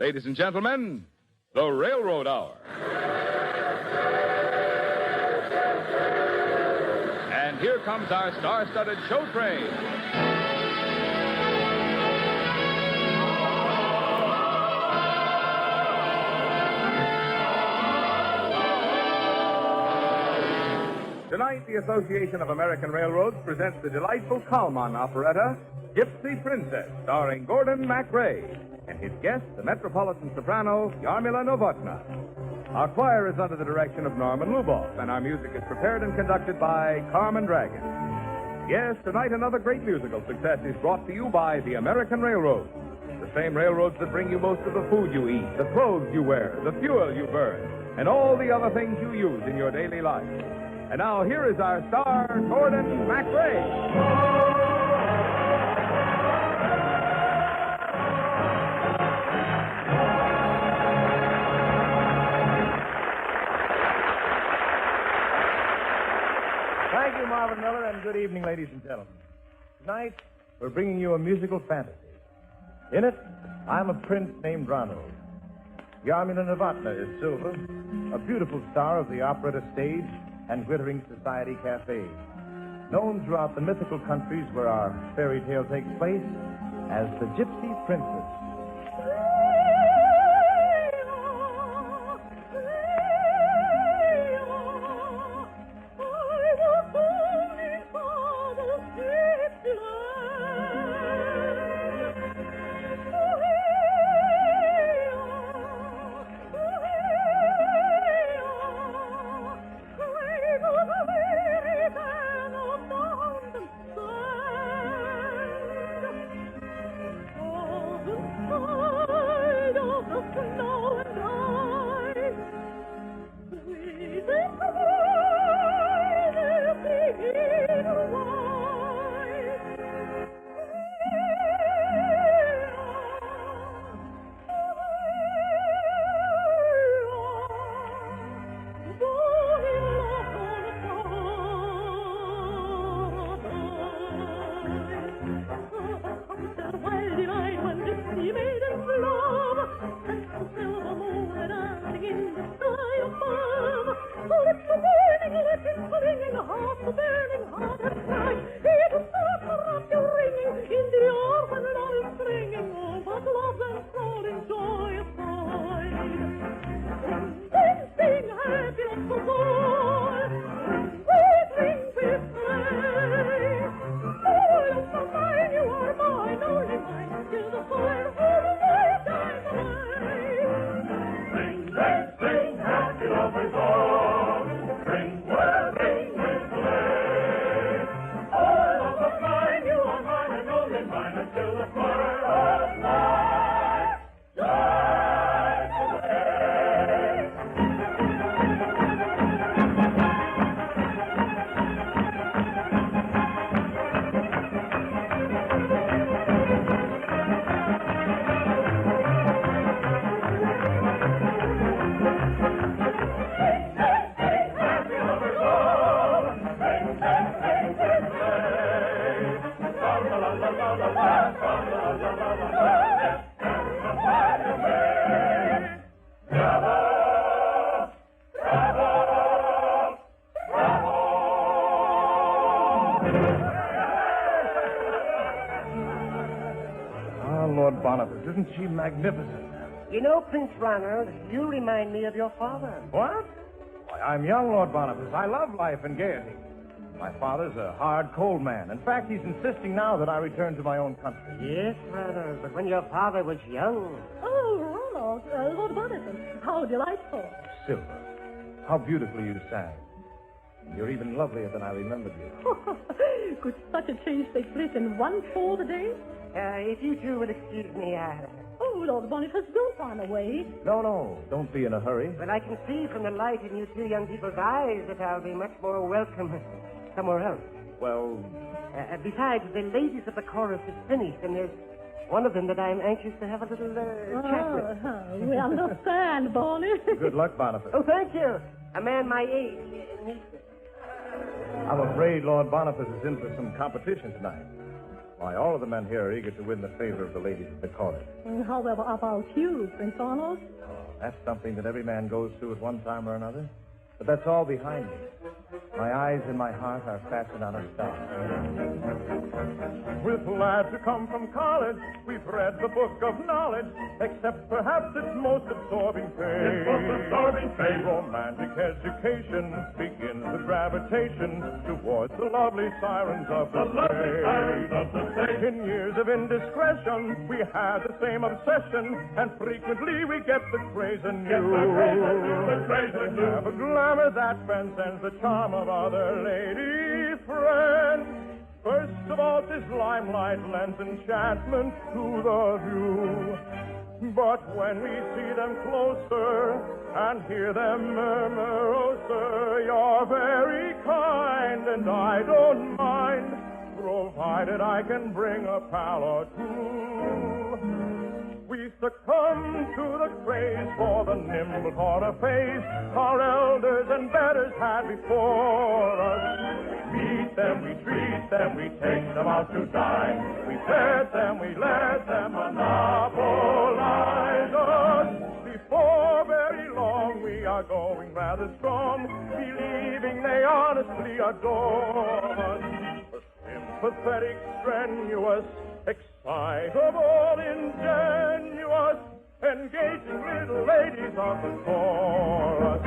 Ladies and gentlemen, the Railroad Hour. And here comes our star-studded show train. Tonight, the Association of American Railroads presents the delightful Kalman operetta, Gypsy Princess, starring Gordon MacRae, and his guest, the Metropolitan soprano, Yarmila Novotna. Our choir is under the direction of Norman Luboff, and our music is prepared and conducted by Carmen Dragon. Yes, tonight another great musical success is brought to you by the American Railroads, the same railroads that bring you most of the food you eat, the clothes you wear, the fuel you burn, and all the other things you use in your daily life. And now here is our star, Gordon MacRae. Thank you, Marvin Miller, and good evening, ladies and gentlemen. Tonight, we're bringing you a musical fantasy. In it, I'm a prince named Ronald. Yarmila Novotna is Silver, a beautiful star of the operetta stage and glittering society cafes, known throughout the mythical countries where our fairy tale takes place as the Gypsy Princess. Lord Boniface, isn't she magnificent? You know, Prince Ronald, you remind me of your father. What? Why, I'm young, Lord Boniface. I love life and gaiety. My father's a hard, cold man. In fact, he's insisting now that I return to my own country. Yes, Ronald, but when your father was young... Oh, Ronald, Lord Boniface, how delightful. Silver, how beautifully you sang. You're even lovelier than I remembered you. Could such a change take place in one cold day? If you two will excuse me, Oh, Lord Boniface, don't run away. No, don't be in a hurry. But I can see from the light in you two young people's eyes that I'll be much more welcome somewhere else. Well... Besides, the ladies of the chorus is finished, and there's one of them that I'm anxious to have a little chat with. We understand, Bonnie. Good luck, Boniface. Oh, thank you. A man my age needs it. I'm afraid Lord Boniface is in for some competition tonight. Why, all of the men here are eager to win the favor of the ladies of the chorus. And how about you, Prince Arnold? That's something that every man goes through at one time or another. But that's all behind me. My eyes and my heart are fastened on a star. With lads who come from college, we've read the book of knowledge, except perhaps its most absorbing page. Romantic education begins with gravitation towards the lovely sirens of the stage. In years of indiscretion, we had the same obsession, and frequently we get the craze anew. We have a glamour that transcends the charm of other lady friends. First of all, this limelight lends enchantment to the view. But when we see them closer and hear them murmur, oh, sir, you're very kind, and I don't mind, provided I can bring a pal or two. We succumb to the craze for the nimble corner face our elders and betters had before us. We meet them, we treat them, we take them out to dine. We fed them, we let them monopolize us. Before very long we are going rather strong, believing they honestly adore us. Sympathetic, strenuous, excitable, ingenuous, engaging little ladies of the chorus.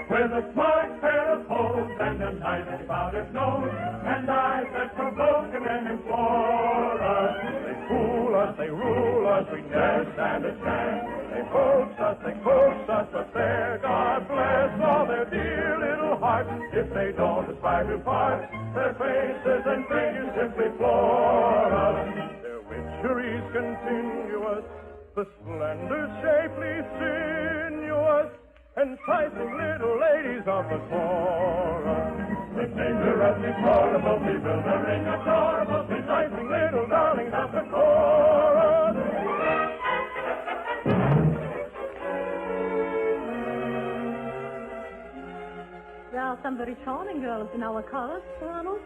With a smart pair of hose and a nicely powdered nose, and eyes that provoke and then implore us. They fool us, they rule us, we never stand a chance. They coax us, but there, God bless all their dear little hearts. If they don't aspire to part, their faces and figures simply floor us. Their witchery's continuous, the slender, shapely, sinuous, enticing little ladies of the chorus. The dangerous, deplorable, bewildering, adorable, enticing little darlings of the chorus. There are some very charming girls in our chorus, Arnold.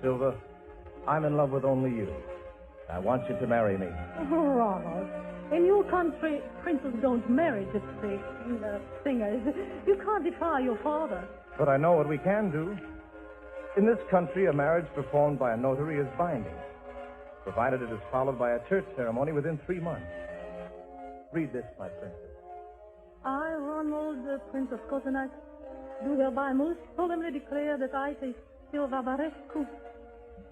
Silver, I'm in love with only you. I want you to marry me. Oh, Ronald, in your country, princes don't marry gypsy singers. You can't defy your father. But I know what we can do. In this country, a marriage performed by a notary is binding, provided it is followed by a church ceremony within 3 months. Read this, my princess. I, Ronald, the Prince of Cotonou, do hereby most solemnly declare that I take Silva Barescu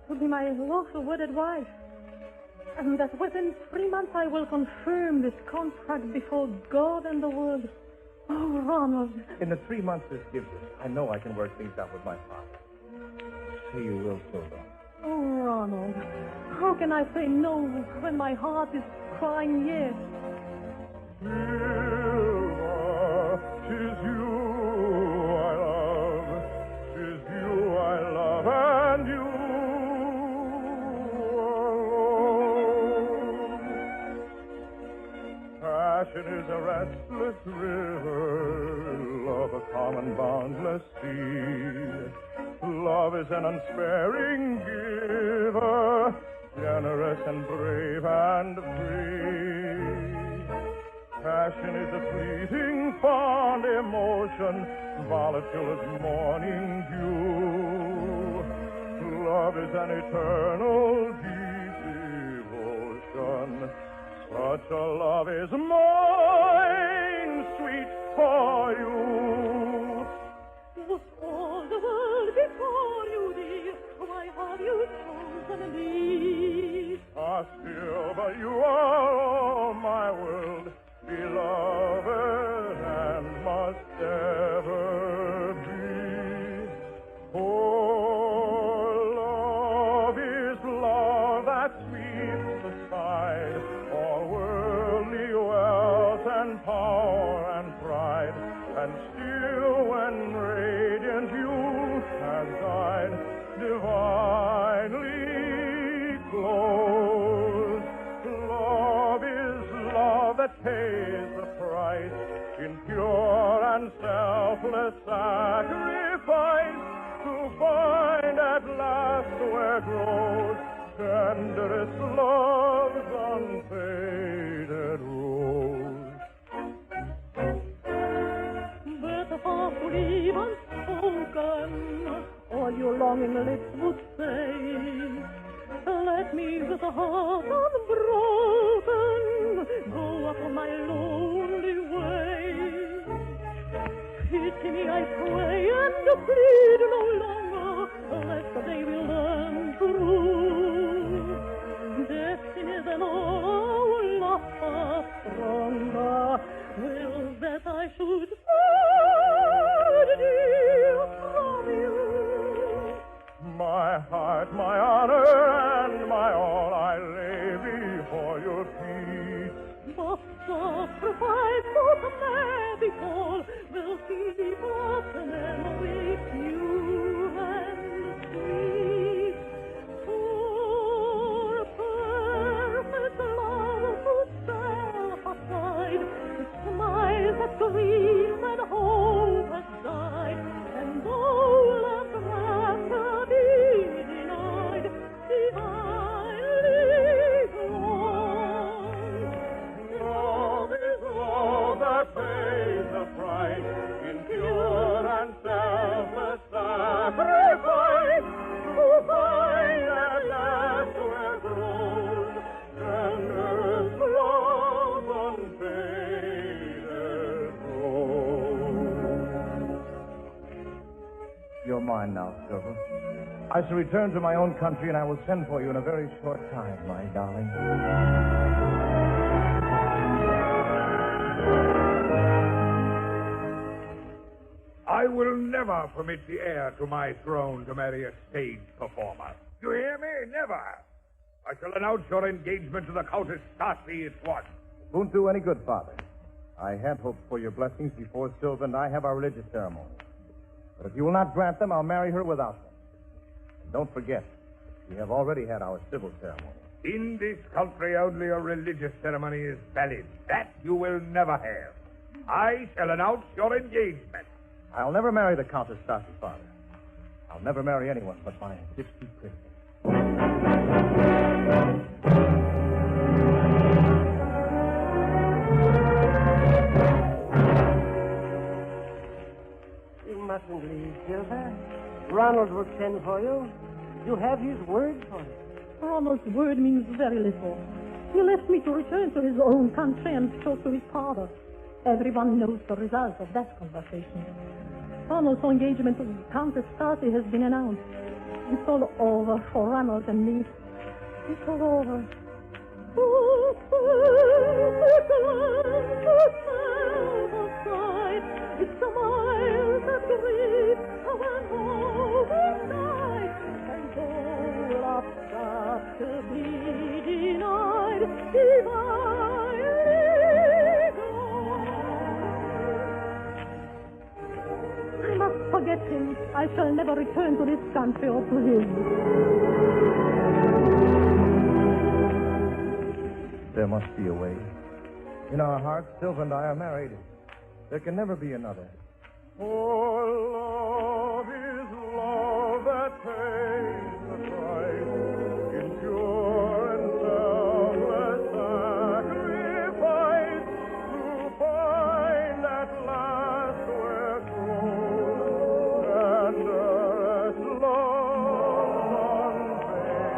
to be my lawful wedded wife, and that within 3 months I will confirm this contract before God and the world. Oh, Ronald. In the 3 months this gives us, I know I can work things out with my father. Say you will, Silva. Oh, Ronald, how can I say no when my heart is crying yes? Silva, 'tis you I love, 'tis you I love, and you alone. Passion is a restless river, love a calm boundless sea. Love is an unsparing giver, generous and brave and free. Passion is a fleeting, fond emotion, volatile as morning dew. Love is an eternal, deep devotion. Such a love is mine, sweet, for you. Was all the world before you, dear? Why have you chosen me? Ah, Silva, you are all my world, beloved, and must ever be. For love is love that sweeps aside all worldly wealth and power and pride, and still when radiant youth has died, divinely clothed. Love is love that pays the price in pure and selfless sacrifice to find at tenderest love's unfaded rose. Better far to leave unspoken all your longing lips would say. Let me with a heart unbroken go up on my lonely way. Pity me, I pray, and plead no longer, lest they will learn to rule. Destinies and all love are stronger, will that I should part, dear, from you. My heart, my honor, and my all I lay before your feet. But sacrifice for the may befall will keep us a memory pure and sweet. For perfect love to self aside, the smiles that grief and hope has died, and all of laughter be denied, divinely wrong. Love is all that pays the price in pure and selfless sacrifice to find at last where grows tenderest love's unfaded rose. You're mine now, Silver. I shall return to my own country, and I will send for you in a very short time, my darling. I will never permit the heir to my throne to marry a stage performer. You hear me? Never. I shall announce your engagement to the Countess Stacy at once. Won't do any good, Father. I had hoped for your blessings before Silver and I have our religious ceremony. But if you will not grant them, I'll marry her without them. And don't forget, we have already had our civil ceremony. In this country, only a religious ceremony is valid. That you will never have. I shall announce your engagement. I'll never marry the Countess Stacy, Father. I'll never marry anyone but my Gypsy princess. You mustn't leave, Silver. Ronald will send for you. You have his word for it. Ronald's word means very little. He left me to return to his own country and talk to his father. Everyone knows the result of that conversation. Ronald's engagement with Countess Stacy has been announced. It's all over for Ronald and me. It's all over. It's the miles that grief when home night, and all of that to be denied, divinely gone. I must forget him. I shall never return to this country or to him. There must be a way. In our hearts, Silver and I are married. There can never be another. For love is love that pays the price in pure and selfless sacrifice to find at last where grows tenderest love's unfading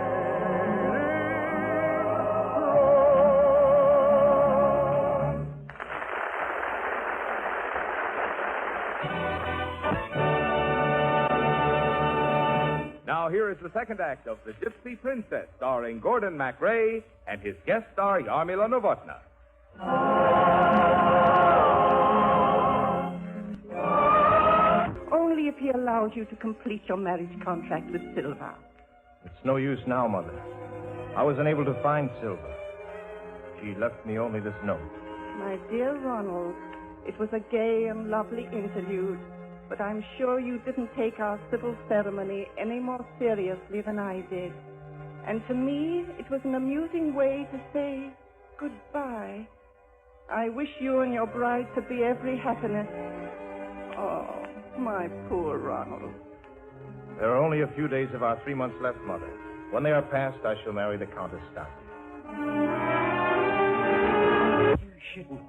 rose. Now here is the second act of The Gypsy Princess, starring Gordon MacRae and his guest star, Yarmila Novotna. Only if he allows you to complete your marriage contract with Silver. It's no use now, Mother. I was unable to find Silver. She left me only this note. My dear Ronald, it was a gay and lovely interlude, but I'm sure you didn't take our civil ceremony any more seriously than I did. And to me, it was an amusing way to say goodbye. I wish you and your bride to be every happiness. Oh, my poor Ronald. There are only a few days of our 3 months left, Mother. When they are past, I shall marry the Countess Stout. You shouldn't.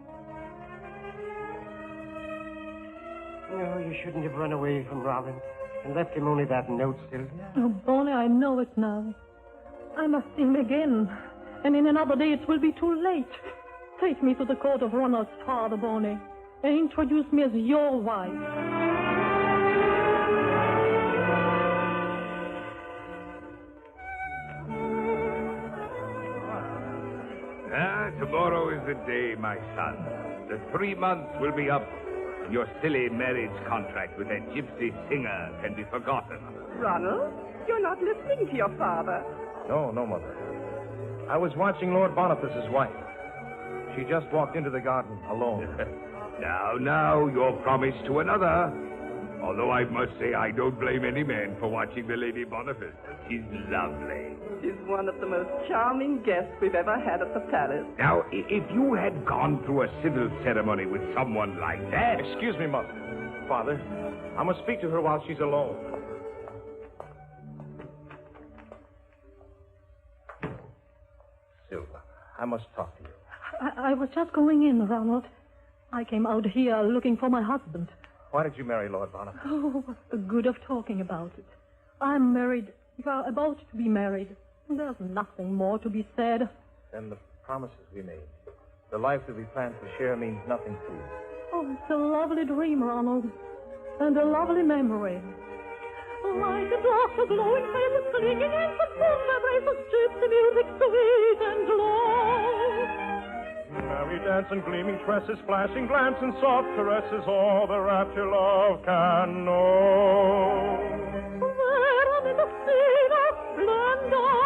No, you shouldn't have run away from Robin and left him only that note, Sylvia. Oh, Bonnie, I know it now. I must see him again. And in another day it will be too late. Take me to the court of Ronald's father, Bonnie, and introduce me as your wife. Tomorrow is the day, my son. The 3 months will be up, and your silly marriage contract with that gypsy singer can be forgotten. Ronald, you're not listening to your father. No, Mother. I was watching Lord Boniface's wife. She just walked into the garden alone. Now, you're promised to another. Although I must say I don't blame any man for watching the Lady Boniface. She's lovely. She's one of the most charming guests we've ever had at the palace. Now, if you had gone through a civil ceremony with someone like that... Excuse me, Mother. Father, I must speak to her while she's alone. Silva, I must talk to you. I was just going in, Ronald. I came out here looking for my husband. Why did you marry Lord Boniface? Oh, what's the good of talking about it? I'm married. You are about to be married. There's nothing more to be said. Then the promises we made, the life that we planned to share means nothing to you. Oh, it's a lovely dream, Ronald. And a lovely memory. Like a glass of glowing fire clinging in the moon, vibrates gypsy music sweet and low. Merry dance and gleaming tresses, flashing glance and soft caresses, all the rapture love can know. There amid the scene of splendor,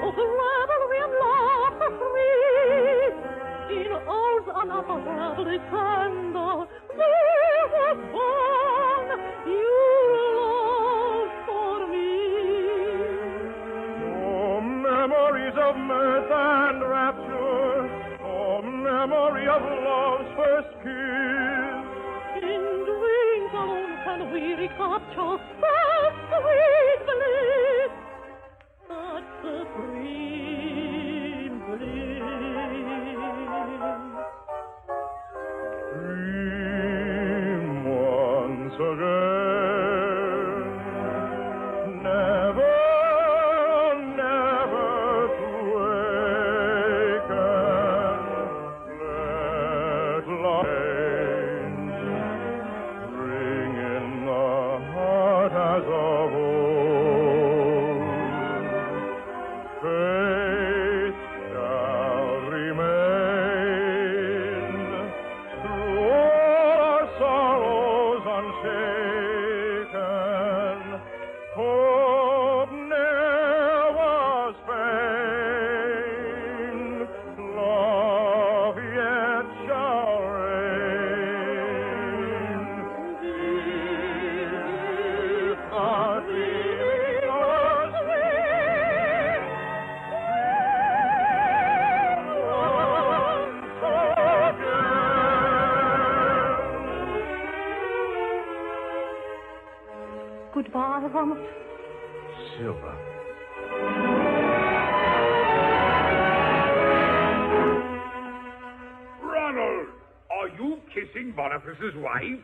of revelry and laughter free, in arms unutterably tender, there was born you love for me. Oh, memories of mirth and rapture, memory of love's first kiss. In dreams alone can we recapture that sweet bliss, that supreme bliss. Dream once again, never to Goodbye, Ronald. Silva. Ronald, are you kissing Boniface's wife?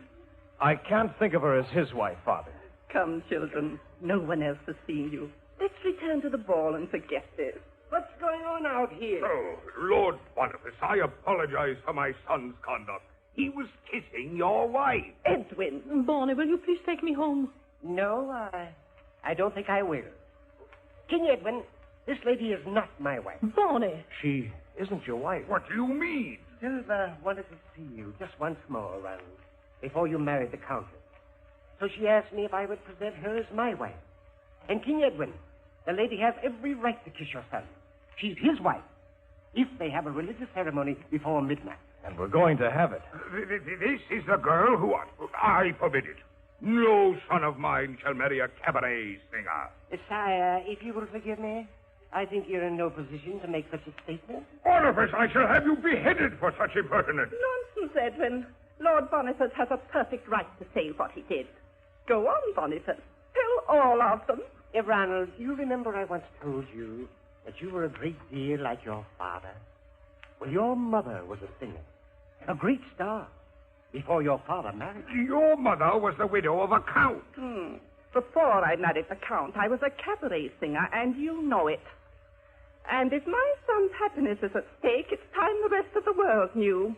I can't think of her as his wife, Father. Come, children. No one else has seen you. Let's return to the ball and forget this. What's going on out here? Oh, Lord Boniface, I apologize for my son's conduct. He was kissing your wife. Edwin. Bonnie, will you please take me home? No, I don't think I will. King Edwin, this lady is not my wife. Bonnie. She isn't your wife. What do you mean? Silva wanted to see you just once more, Ronald, before you married the Countess. So she asked me if I would present her as my wife. And King Edwin, the lady has every right to kiss your son. She's his wife, if they have a religious ceremony before midnight. And we're going to have it. This is the girl who... I forbid it. No son of mine shall marry a cabaret singer. Sire, if you will forgive me, I think you're in no position to make such a statement. Boniface, I shall have you beheaded for such impertinence. Nonsense, Edwin. Lord Boniface has a perfect right to say what he did. Go on, Boniface. Tell all of them. Hey, Ronald, do you remember I once told you that you were a great deal like your father? Well, your mother was a singer, a great star, before your father married you. Your mother was the widow of a count. Before I married the Count, I was a cabaret singer, and you know it. And if my son's happiness is at stake, it's time the rest of the world knew.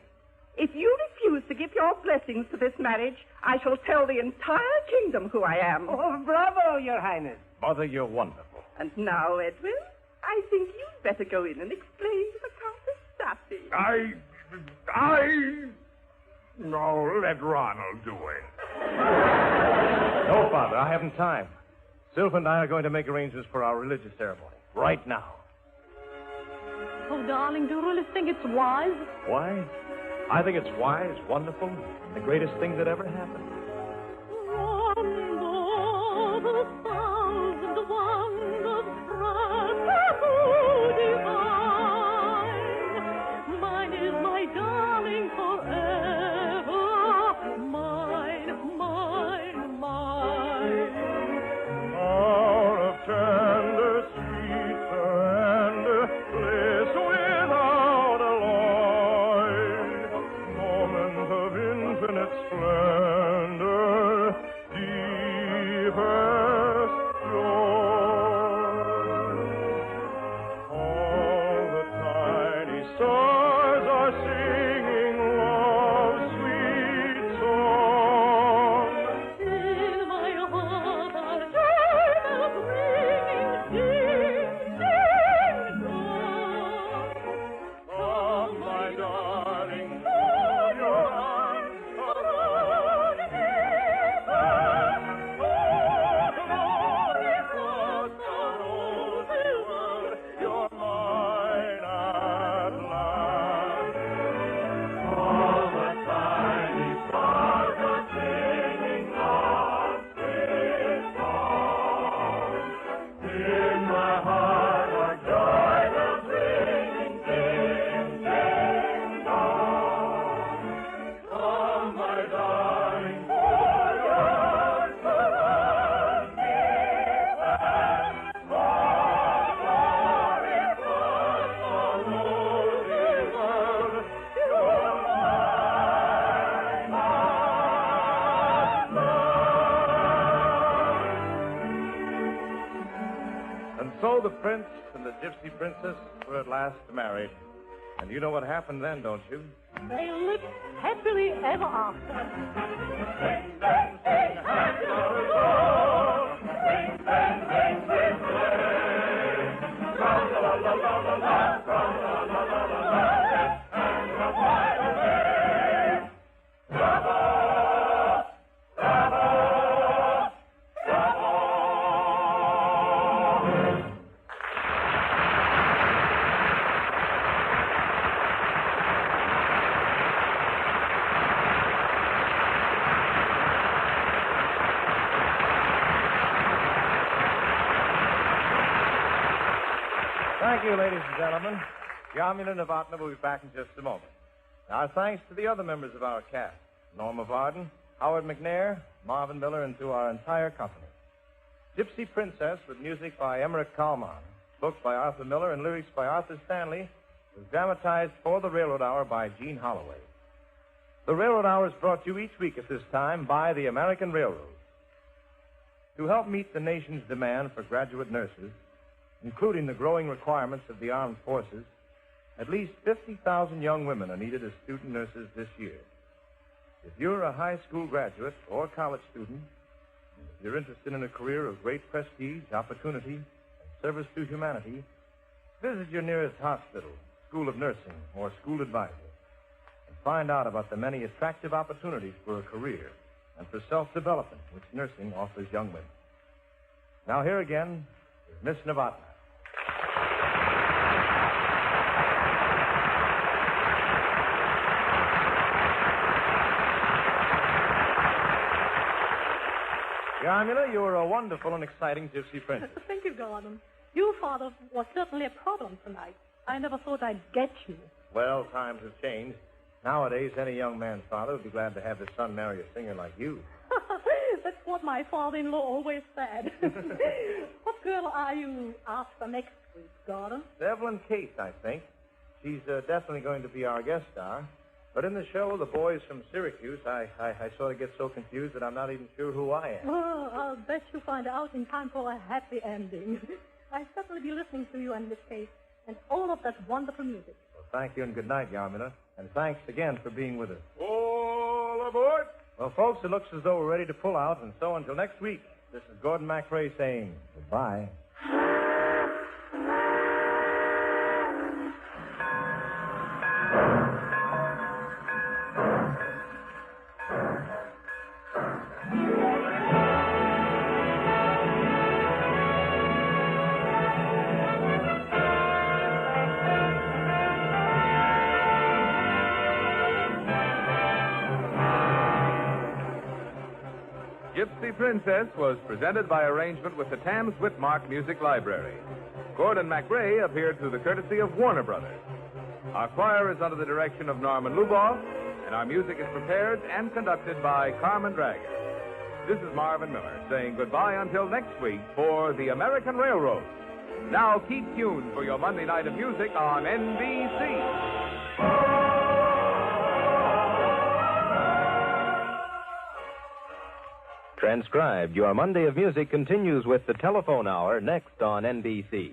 If you refuse to give your blessings to this marriage, I shall tell the entire kingdom who I am. Oh, bravo, Your Highness. Mother, you're wonderful. And now, Edwin, I think you'd better go in and explain to the Countess Sassy. No, let Ronald do it. No, Father, I haven't time. Sylph and I are going to make arrangements for our religious ceremony. Right now. Oh, darling, do you really think it's wise? Why? I think it's wise, wonderful, and the greatest thing that ever happened. Mine is my darling forever. Mine, mine, mine. Hour of tender, sweet surrender, bliss without alloy. Moment of infinite splendor, deepest joy. All the tiny stars are singing love's sweet song. In my heart are joy bells ringing, ding, ding, dong. Come, my darling, hold your arms around me. You're mine at last. All the tiny stars are singing love's sweet song. In my heart are joy bells ringing, ding, ding, dong. Come, my darling, hold your arms around me. And so the prince and the gypsy princess were at last married. And you know what happened then, don't you? They lived happily ever after. Thank you, ladies and gentlemen. Yamina Novotna will be back in just a moment. Our thanks to the other members of our cast, Norma Varden, Howard McNair, Marvin Miller, and to our entire company. Gypsy Princess, with music by Emmerich Kalman, book by Arthur Miller, and lyrics by Arthur Stanley, was dramatized for the Railroad Hour by Gene Holloway. The Railroad Hour is brought to you each week at this time by the American Railroad. To help meet the nation's demand for graduate nurses, including the growing requirements of the armed forces, at least 50,000 young women are needed as student nurses this year. If you're a high school graduate or college student, if you're interested in a career of great prestige, opportunity, and service to humanity, visit your nearest hospital, school of nursing, or school advisor, and find out about the many attractive opportunities for a career and for self-development which nursing offers young women. Now here again is Miss Novotna. Yamina, you were a wonderful and exciting gypsy princess. Thank you, Gordon. Your father was certainly a problem tonight. I never thought I'd get you. Well, times have changed. Nowadays, any young man's father would be glad to have his son marry a singer like you. That's what my father-in-law always said. What girl are you after next week, Gordon? Evelyn Case, I think. She's definitely going to be our guest star. But in the show, the boys from Syracuse, I sort of get so confused that I'm not even sure who I am. Oh, I'll bet you find out in time for a happy ending. I'll certainly be listening to you and Miss Case and all of that wonderful music. Well, thank you and good night, Yarmina. And thanks again for being with us. All aboard! Well, folks, it looks as though we're ready to pull out, and so until next week, this is Gordon MacRae saying goodbye. Gypsy Princess was presented by arrangement with the Tams Whitmark Music Library. Gordon MacRae appeared through the courtesy of Warner Brothers. Our choir is under the direction of Norman Luboff, and our music is prepared and conducted by Carmen Dragon. This is Marvin Miller saying goodbye until next week for the American Railroad. Now keep tuned for your Monday night of music on NBC. Transcribed, your Monday of Music continues with the Telephone Hour next on NBC.